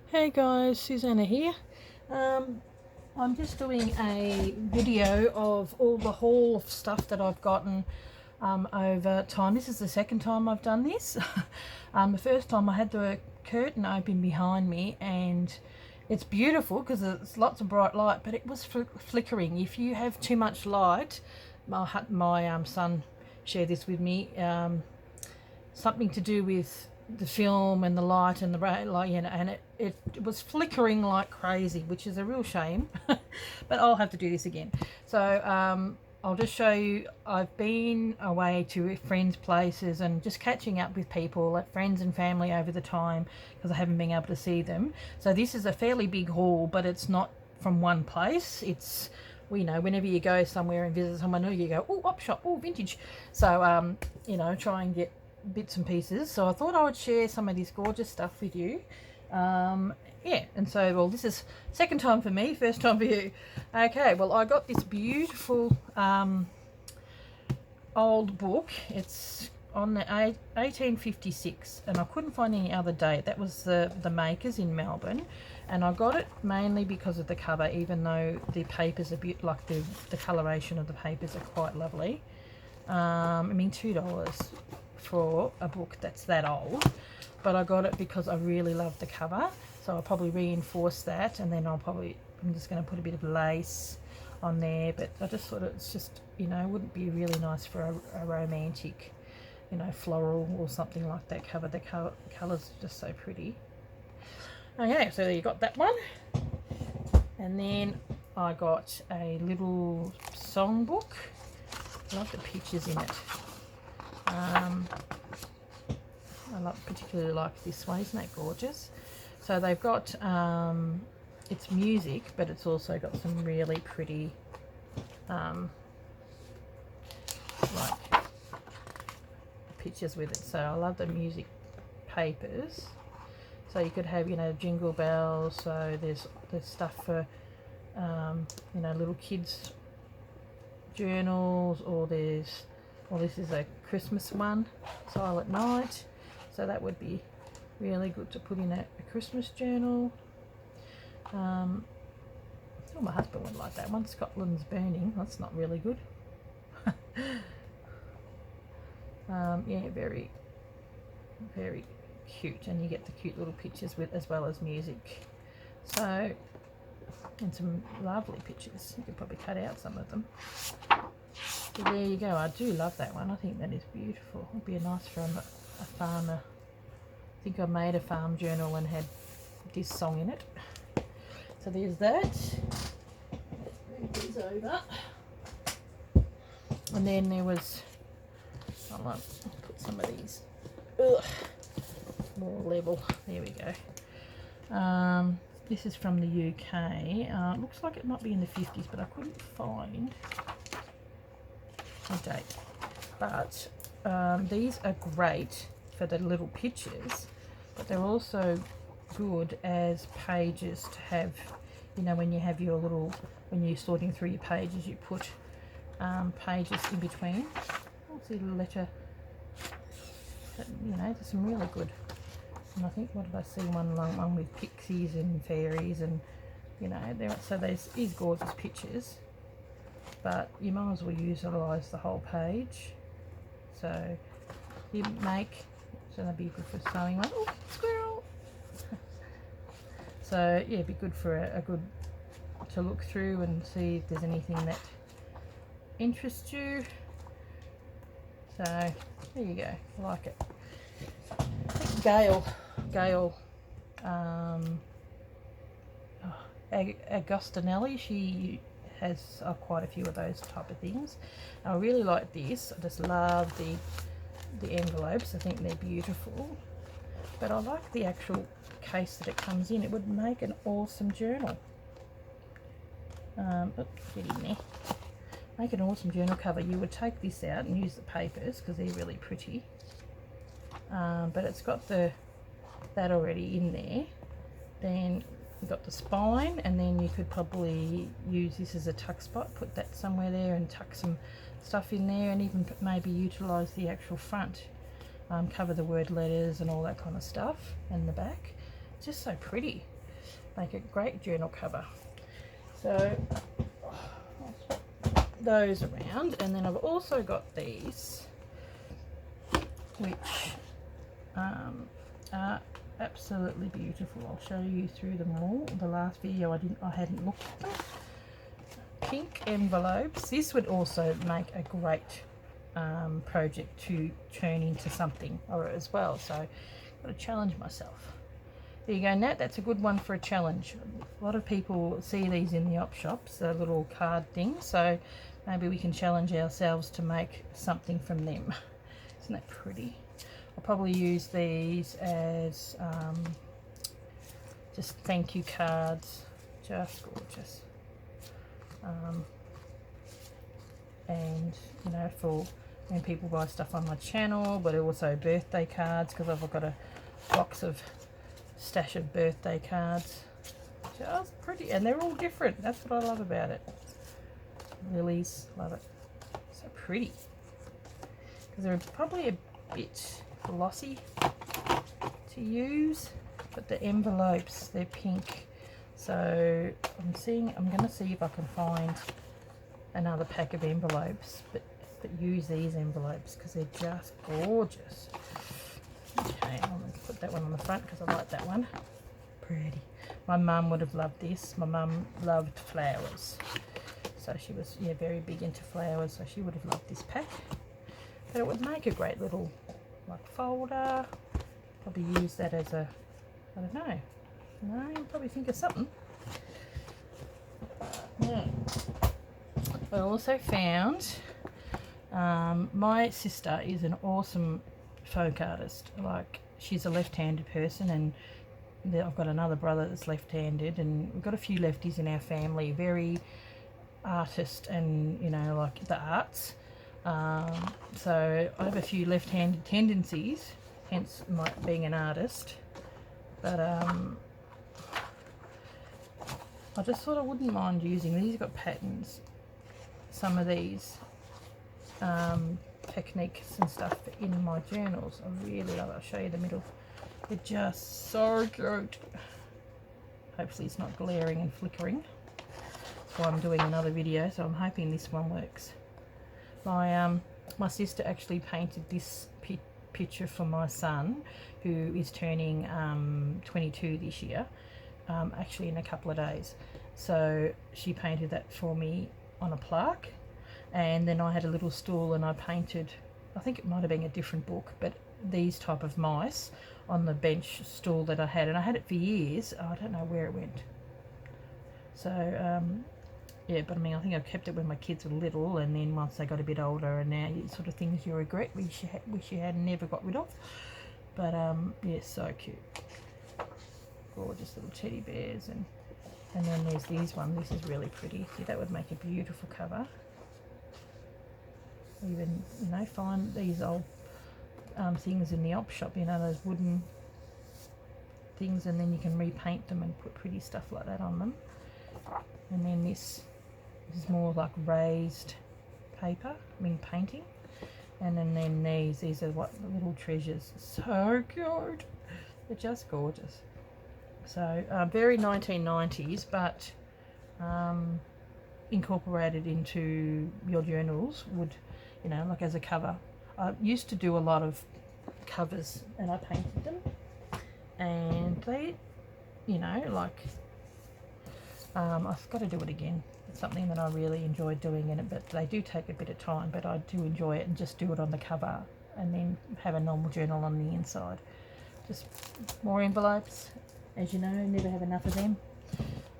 Hey guys, Susanna here. Um, I'm just doing a video of all the haul of stuff that I've gotten over time. This is the second time I've done this. The first time I had the curtain open behind me and it's beautiful because it's lots of bright light, but it was flickering. If you have too much light, my son shared this with me. Something to do with the film and the light and the light, and it was flickering like crazy, which is a real shame. But I'll have to do this again. So I'll just show you. I've been away to friends' places and just catching up with people, like friends and family, over the time because I haven't been able to see them. So this is a fairly big haul, but it's not from one place. It's whenever you go somewhere and visit someone new, you go, oh, op shop, oh, vintage. So try and get bits and pieces. So I thought I would share some of this gorgeous stuff with you. Yeah, and so, well, this is second time for me, first time for you. Okay, well, I got this beautiful old book. It's on the 1856, and I couldn't find any other date. That was the makers in Melbourne, and I got it mainly because of the cover, even though the paper's a bit like the coloration of the papers are quite lovely. I mean, $2 for a book that's that old, but I got it because I really love the cover, so I'll probably reinforce that, and then I'm just going to put a bit of lace on there. But I just thought it's just, wouldn't be really nice for a romantic, floral or something like that cover. The colour's just so pretty. Okay, so you got that one, and then I got a little songbook. I love the pictures in it. I particularly like this one. Isn't that gorgeous? So they've got it's music, but it's also got some really pretty like pictures with it. So I love the music papers. So you could have jingle bells. So there's stuff for little kids journals, or this is a Christmas one, Silent Night, so that would be really good to put in a Christmas journal. Oh, my husband would like that one, Scotland's Burning. That's not really good. Yeah, very, very cute, and you get the cute little pictures with as well as music. So, and some lovely pictures. You could probably cut out some of them. So there you go. I do love that one. I think that is beautiful. It'd be nice for a farmer. I think I made a farm journal and had this song in it. So there's that. Move these over. And then there was, I might put some of these more level. There we go. This is from the UK. It looks like it might be in the 50s, but I couldn't find a date. But these are great for the little pictures, but they're also good as pages to have, when you have your little, when you're sorting through your pages, you put pages in between. I'll see the letter, but, there's some really good. And I think, what did I see, one with pixies and fairies, and so there's gorgeous pictures, but you might as well utilise the whole page. So you make, so that'd be good for sewing one. Oh, squirrel! So yeah, it'd be good for a good to look through and see if there's anything that interests you. So there you go. I like it. I think Gail Agostinelli, she has quite a few of those type of things. I really like this. I just love the envelopes. I think they're beautiful, but I like the actual case that it comes in. It would make an awesome journal. Get in there. Make an awesome journal cover. You would take this out and use the papers because they're really pretty, but it's got that already in there. Then you've got the spine, and then you could probably use this as a tuck spot, put that somewhere there and tuck some stuff in there, and even maybe utilise the actual front, cover the word letters and all that kind of stuff, and the back. It's just so pretty. make a great journal cover. So those around, and then I've also got these, which are absolutely beautiful. I'll show you through them all. The last video I hadn't looked at them. Pink envelopes. This would also make a great project to turn into something or as well. So I've got to challenge myself. There you go, Nat. That's a good one for a challenge. A lot of people see these in the op shops, the little card things. So maybe we can challenge ourselves to make something from them. Isn't that pretty? I'll probably use these as just thank you cards. Just gorgeous. And you know, for when people buy stuff on my channel, but also birthday cards, because I've got a box of stash of birthday cards. Just pretty, and they're all different. That's what I love about it. Lilies, love it. So pretty, because they're probably a bit glossy to use, but the envelopes, they're pink. So I'm going to see if I can find another pack of envelopes, but use these envelopes because they're just gorgeous. Okay, I'm going to put that one on the front because I like that one. Pretty. My mum would have loved this. My mum loved flowers, so she was very big into flowers, so she would have loved this pack. But it would make a great little folder. Probably use that as a, I don't know. No, you'll probably think of something. Yeah. I also found my sister is an awesome folk artist. Like, she's a left-handed person, and I've got another brother that's left-handed, and we've got a few lefties in our family. Very artist, and like the arts. So I have a few left-handed tendencies, hence my being an artist. But I just thought I wouldn't mind using these. Got patterns, some of these techniques and stuff in my journals. I really love it. I'll show you the middle. They're just so cute. Hopefully it's not glaring and flickering. That's why I'm doing another video, so I'm hoping this one works. My sister actually painted this picture for my son, who is turning 22 this year. Actually in a couple of days. So she painted that for me on a plaque, and then I had a little stool and I painted, I think it might have been a different book, but these type of mice on the bench stool that I had, and I had it for years. I don't know where it went. So yeah, but I mean, I think I kept it when my kids were little, and then once they got a bit older, and now it's sort of things you regret, wish you had never got rid of. But yeah, so cute. Gorgeous little teddy bears, and then there's these ones. This is really pretty. See, that would make a beautiful cover. Even find these old things in the op shop, those wooden things, and then you can repaint them and put pretty stuff like that on them. And then this is more like raised paper, painting. And then these are what the little treasures. So cute. They're just gorgeous. So very 1990s, but incorporated into your journals would, like as a cover. I used to do a lot of covers, and I painted them, and they, I've got to do it again. It's something that I really enjoy doing in it, but they do take a bit of time, but I do enjoy it, and just do it on the cover and then have a normal journal on the inside. Just more envelopes. As you know, never have enough of them.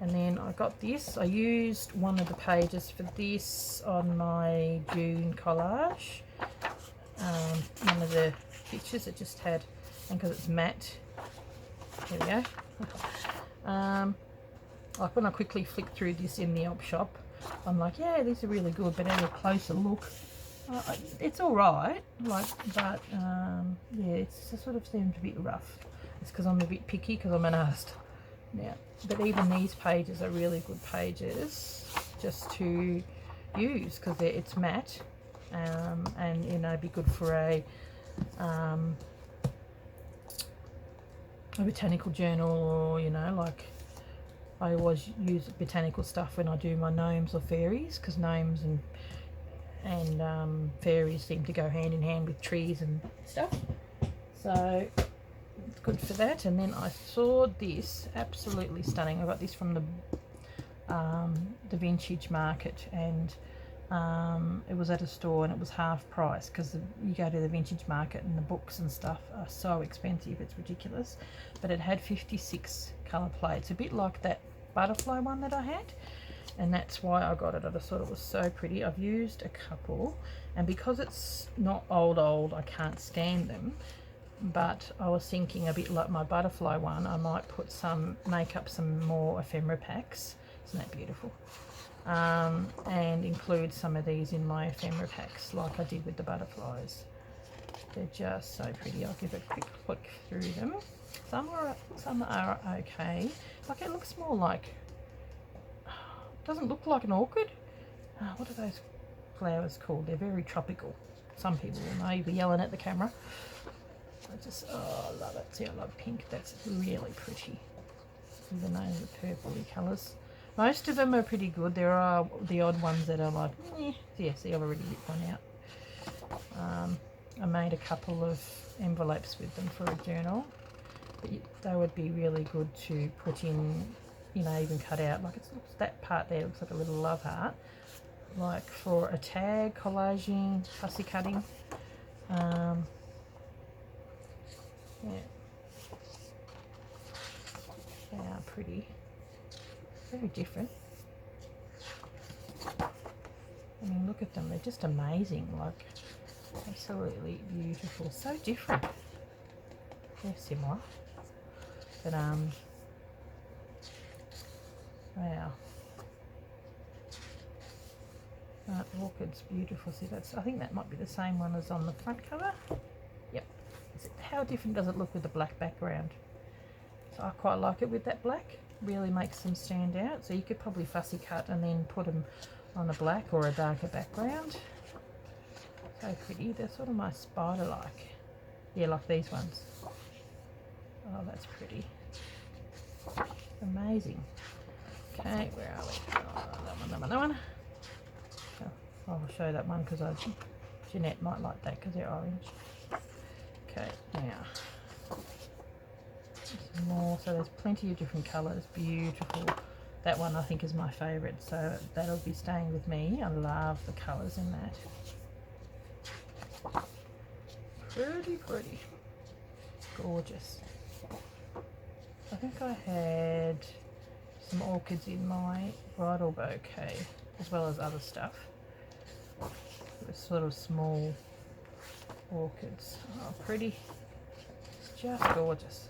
And then I got this. I used one of the pages for this on my June collage. One of the pictures it just had, and because it's matte. There we go. Like when I quickly flicked through this in the op shop, I'm like, yeah, these are really good. But at a closer look, it's all right. But yeah, it sort of seemed a bit rough. It's because I'm a bit picky, because I'm an artist. Yeah, but even these pages are really good pages just to use, because it's matte, and be good for a botanical journal, or like I always use botanical stuff when I do my gnomes or fairies, because gnomes and fairies seem to go hand in hand with trees and stuff. So it's good for that. And then I saw this, absolutely stunning. I got this from the Vintage Market, and it was at a store and it was half price, because you go to the Vintage Market and the books and stuff are so expensive, it's ridiculous. But it had 56 colour plates, a bit like that butterfly one that I had, and that's why I got it. I just thought it was so pretty. I've used a couple, and because it's not old, I can't stand them, but I was thinking, a bit like my butterfly one, I might make up some more ephemera packs. Isn't that beautiful? And include some of these in my ephemera packs like I did with the butterflies. They're just so pretty. I'll give a quick flick through them. Some are okay. Like, it looks more like, doesn't look like an orchid. What are those flowers called? They're very tropical. Some people will know, you'll be yelling at the camera. I love it. See, I love pink. That's really pretty. Even though the purpley colours. Most of them are pretty good. There are the odd ones that are like, yeah, see, I've already ripped one out. I made a couple of envelopes with them for a journal. But they would be really good to put in, you know, even cut out. Like, that part there looks like a little love heart. Like for a tag, collaging, fussy cutting. Yeah. They are pretty. Very different. I mean, look at them. They're just amazing. Like, absolutely beautiful. So different. They're similar. But, wow. Orchid's beautiful. See, I think that might be the same one as on the front cover. Yep. How different does it look with the black background? So I quite like it with that black. Really makes them stand out. So you could probably fussy cut and then put them on a black or a darker background. So pretty. They're sort of my spider-like. Yeah, like these ones. Oh, that's pretty. Amazing. Okay, where are we? Oh, that one. I'll show that one because Jeanette might like that because they're orange. Okay, now some more. So there's plenty of different colours. Beautiful. That one I think is my favourite, so that'll be staying with me. I love the colours in that. Pretty. Gorgeous. I think I had some orchids in my bridal bouquet as well as other stuff. It was sort of small orchids. Oh, pretty. It's just gorgeous.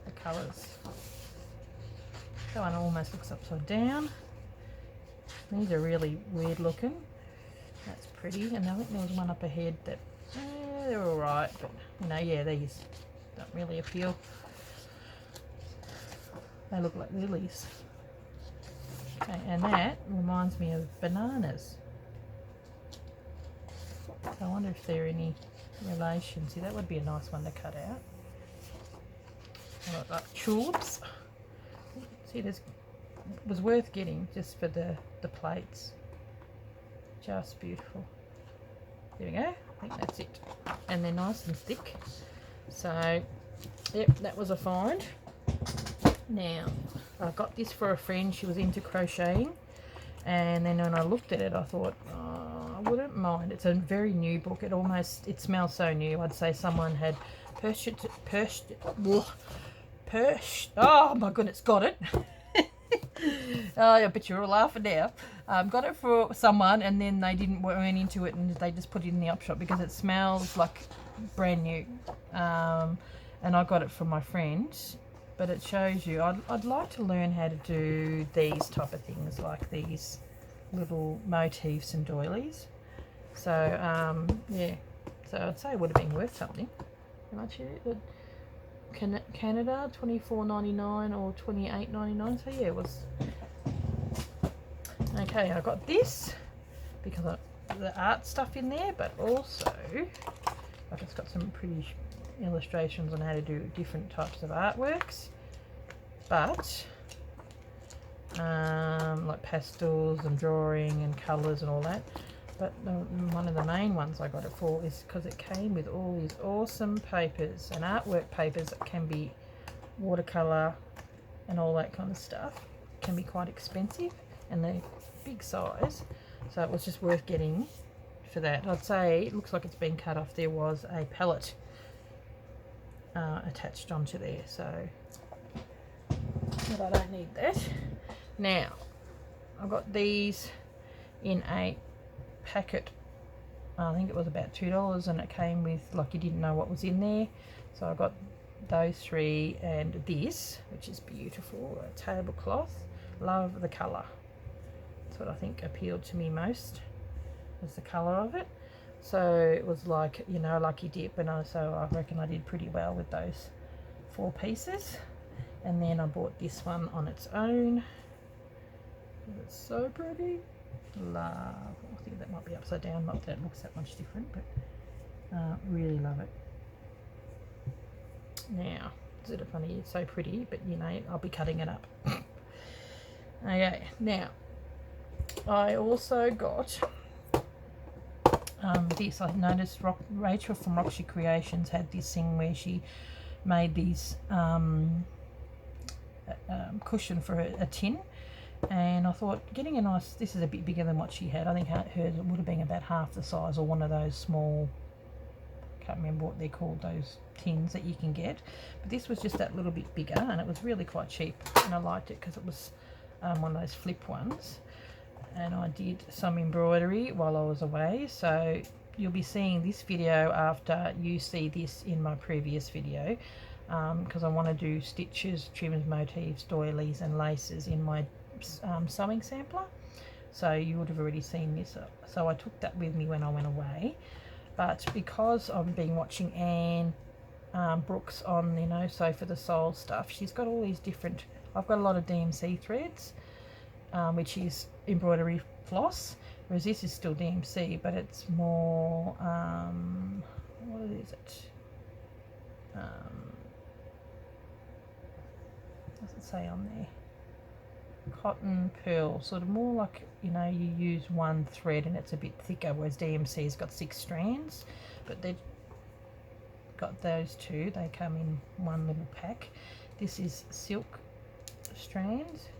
The colours. That one almost looks upside down. These are really weird looking. That's pretty. And I think there was one up ahead that they're alright, but you know, yeah, these don't really appeal. They look like lilies. Okay, and that reminds me of bananas. So I wonder if there are any relations. See, that would be a nice one to cut out. Like tulips. See, this was worth getting just for the plates. Just beautiful. There we go. I think that's it. And they're nice and thick. So, yep, that was a find. Now, I got this for a friend. She was into crocheting. And then when I looked at it, I thought, oh, I wouldn't mind. It's a very new book. It smells so new. I'd say someone had oh my goodness, got it. Oh, I bet you're all laughing now. Got it for someone and then they weren't into it and they just put it in the up shop because it smells like brand new. And I got it for my friend, but it shows you, I'd like to learn how to do these type of things, like these little motifs and doilies. So, yeah, so I'd say it would have been worth something. How much is it? Canada, $24.99 or $28.99. So yeah, it was okay. I got this because of the art stuff in there, but also like it's got some pretty illustrations on how to do different types of artworks. But like pastels and drawing and colours and all that. But one of the main ones I got it for is because it came with all these awesome papers and artwork papers that can be watercolour and all that kind of stuff. Can be quite expensive and they're big size, so it was just worth getting for that. I'd say it looks like it's been cut off. There was a palette attached onto there, so but I don't need that. Now I got these in a packet. I think it was about $2, and it came with, like, you didn't know what was in there, so I got those three and this, which is beautiful, a tablecloth. Love the colour. That's what I think appealed to me most, was the colour of it. So it was like, you know, lucky dip, and so I reckon I did pretty well with those 4 pieces. And then I bought this one on its own. It's so pretty. Love. I think that might be upside down, not that it looks that much different, but really love it. Now, isn't it funny? It's so pretty, but you know, I'll be cutting it up. Okay, now I also got this. I noticed Rachel from Roxy Creations had this thing where she made these cushion for a tin, and I thought getting a nice, this is a bit bigger than what she had. I think hers would have been about half the size, or one of those small, can't remember what they're called, those tins that you can get, but this was just that little bit bigger, and it was really quite cheap, and I liked it because it was one of those flip ones. And I did some embroidery while I was away, so you'll be seeing this video after you see this in my previous video, because I want to do stitches, trims, motifs, doilies and laces in my sewing sampler, so you would have already seen this. So I took that with me when I went away, but because I've been watching Anne Brooks on, you know, Sew for the Soul stuff, she's got all these different, I've got a lot of DMC threads, which is embroidery floss, whereas this is still DMC, but it's more, what is it? What does it say on there? Cotton pearl, sort of more like, you know, you use one thread and it's a bit thicker, whereas DMC's got 6 strands, but they've got those two, they come in one little pack. This is silk strands,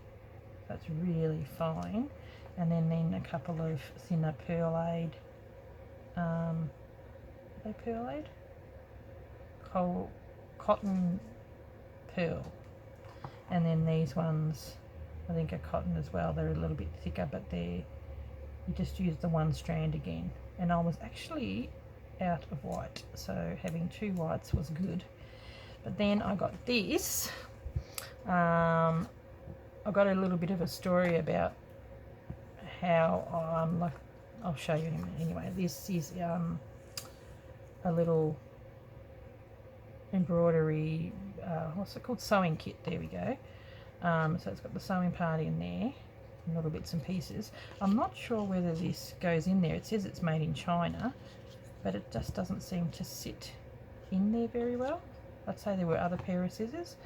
that's really fine, and then a couple of thinner pearlaid, cotton pearl, and then these ones I think are cotton as well. They're a little bit thicker, but you just use the one strand again, and I was actually out of white, so having 2 whites was good. But then I got this. I got a little bit of a story about how like, I'll show you in a minute. Anyway, this is a little embroidery, what's it called, sewing kit. There we go. So it's got the sewing part in there, and little bits and pieces. I'm not sure whether this goes in there. It says it's made in China, but it just doesn't seem to sit in there very well. I'd say there were other pair of scissors,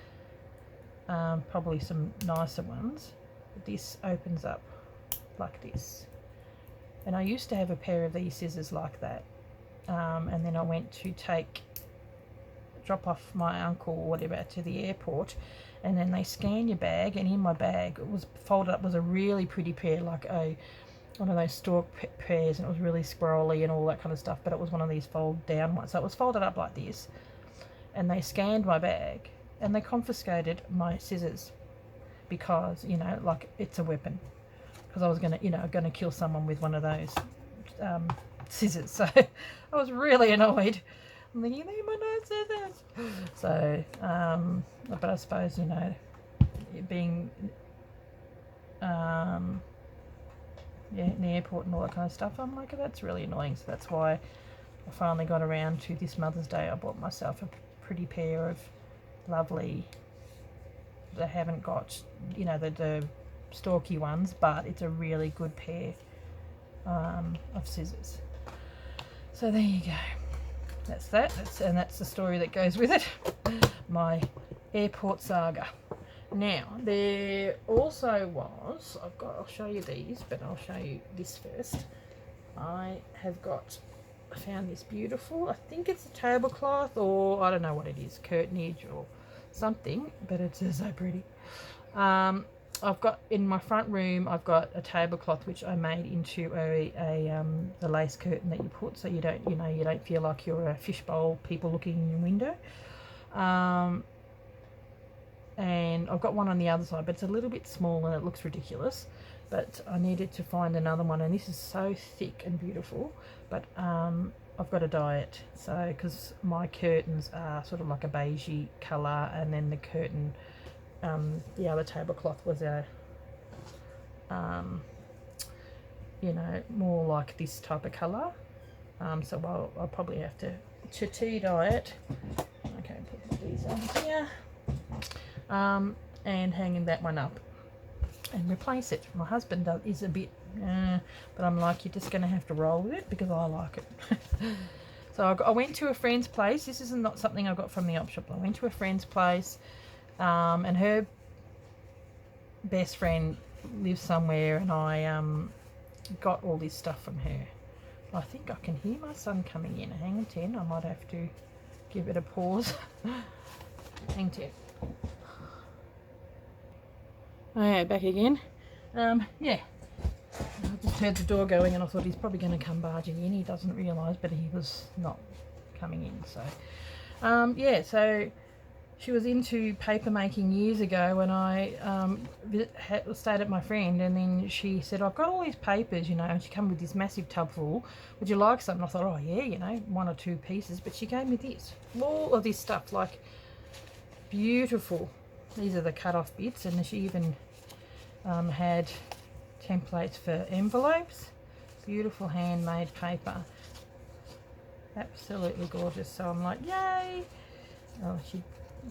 probably some nicer ones. But this opens up like this, and I used to have a pair of these scissors like that, and then I went to drop off my uncle or whatever to the airport, and then they scan your bag, and in my bag it was folded up, was a really pretty pair, like one of those stork pairs, and it was really scrolly and all that kind of stuff, but it was one of these fold down ones, so it was folded up like this, and they scanned my bag and they confiscated my scissors because, you know, like, it's a weapon, because I was gonna kill someone with one of those scissors. So I was really annoyed. I'm thinking, they're my nice scissors. So but I suppose, you know, being in the airport and all that kind of stuff, I'm like, that's really annoying. So that's why I finally got around to this Mother's Day. I bought myself a pretty pair of lovely, they haven't got, you know, the stalky ones, but it's a really good pair of scissors. So there you go. That's that. That's the story that goes with it. My airport saga. Now, there also was, I'll show you these, but I'll show you this first. I found this beautiful, I think it's a tablecloth, or I don't know what it is, curtainage or something, but it's so pretty. I've got in my front room, I've got a tablecloth which I made into the lace curtain that you put, so you don't feel like you're a fishbowl, people looking in your window. And I've got one on the other side, but it's a little bit small and it looks ridiculous, but I needed to find another one, and this is so thick and beautiful, but I've got to dye it, so because my curtains are sort of like a beigey colour, and then the curtain, the other tablecloth was a more like this type of colour, so I'll probably have to tea dye it. Okay, put these on here. And hanging that one up and replace it. My husband is a bit, but I'm like, you're just going to have to roll with it because I like it. So I went to a friend's place. This is not something I got from the op shop. I went to a friend's place, and her best friend lives somewhere, and I got all this stuff from her. I think I can hear my son coming in. Hang on 10. I might have to give it a pause. Hang 10. Oh yeah, back again. Yeah, I just heard the door going and I thought he's probably going to come barging in. He doesn't realise, but he was not coming in. So yeah, so she was into paper making years ago when I stayed at my friend, and then she said, I've got all these papers, and she came with this massive tub full. Would you like some? And I thought, oh yeah, 1 or 2 pieces, but she gave me this, all of this stuff, like beautiful. These are the cut off bits, and she even had templates for envelopes. Beautiful handmade paper, absolutely gorgeous. So I'm like, yay. Oh, she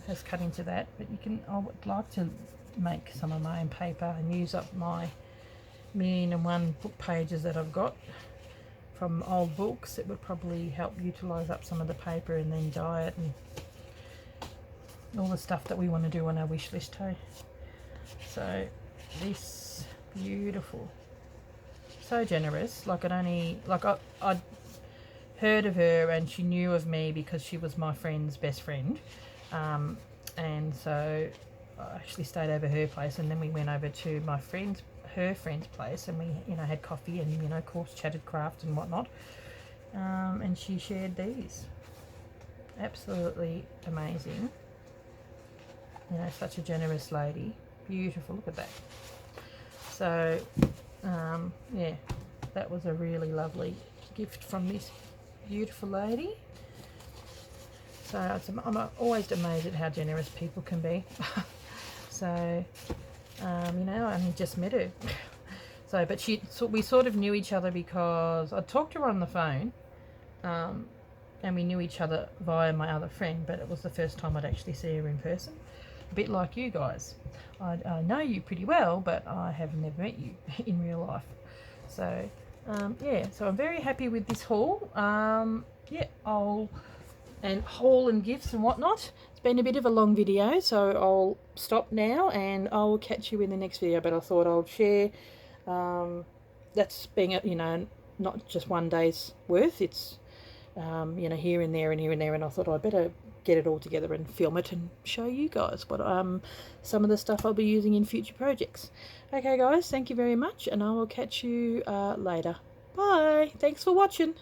has cut into that, but I would like to make some of my own paper and use up my 1,000,001 book pages that I've got from old books. It would probably help utilize up some of the paper and then dye it and all the stuff that we want to do on our wish list, hey? So this, beautiful, so generous. Like I'd heard of her and she knew of me because she was my friend's best friend, and so I actually stayed over her place, and then we went over to her friend's place, and we had coffee and of course chatted craft and whatnot, and she shared these. Absolutely amazing. Such a generous lady. Beautiful, look at that. So yeah, that was a really lovely gift from this beautiful lady. So I'm always amazed at how generous people can be. So I only just met her. So but we sort of knew each other because I talked to her on the phone, and we knew each other via my other friend, but it was the first time I'd actually see her in person. A bit like you guys. I know you pretty well, but I have never met you in real life. So yeah, so I'm very happy with this haul. Yeah, haul and gifts and whatnot. It's been a bit of a long video, so I'll stop now and I'll catch you in the next video. But I thought I'll share, that's being not just one day's worth. It's here and there and here and there, and I thought I'd better get it all together and film it and show you guys what some of the stuff I'll be using in future projects. Okay guys, thank you very much, and I will catch you later. Bye. Thanks for watching.